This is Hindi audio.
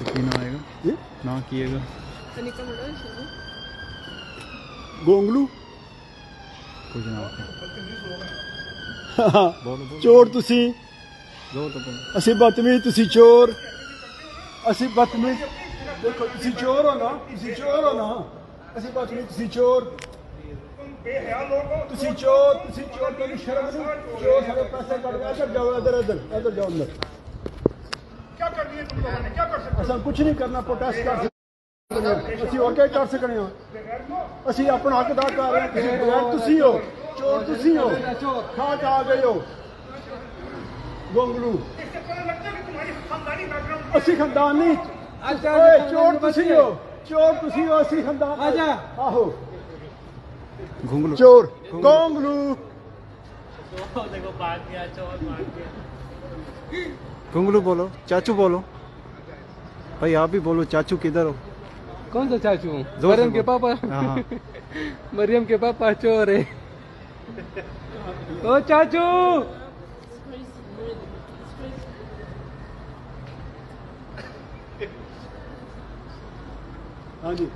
की ना आएगा ये ना किएगा गोंगलू कुछ ना चोर तुसी असी बदतमीज तुसी चोर असी बदतमीज देखो तुसी चोर हो ना असी बदतमीज तुसी चोर तुसी चोर तेरी शर्म नहीं चोर सारे पैसे कट गए इधर जाओ इधर जाओ अंदर क्या कर दिए तुम लोगों ने क्या कर सकते असा कुछ नहीं करना प्रोटेस्ट कर सकते ਅਸੀਂ ਹੋਰ ਕੀ ਕਰ ਸਕਣੇ ਹਾਂ ਅਸੀਂ ਆਪਣਾ ਹੱਕ ਅਦਾ ਕਰ ਰਹੇ ਹਾਂ ਤੁਸੀਂ ਬਗੈਰ ਤੁਸੀਂ ਹੋ ਚੋਰ ਤੁਸੀਂ ਹੋ ਖਾ ਕੇ ਆ ਗਏ ਹੋ ਗੋਂਗਲੂ ਅਸੀਂ ਖਾਨਦਾਨ ਨਹੀਂ ਓਏ ਚੋਰ ਤੁਸੀਂ ਹੋ ਅਸੀਂ ਖਾਨਦਾਨ ਆਜਾ ਆਹੋ घुंगलू चोर गोंगलू देखो मार दिया चोर मार दिया घुंगलू बोलो चाचू बोलो भाई आप भी बोलो चाचू किधर हो कौन सा चाचू जोर से मरियम के पापा हाँ मरियम के पापा चोर है ओ चाचू हाँ जी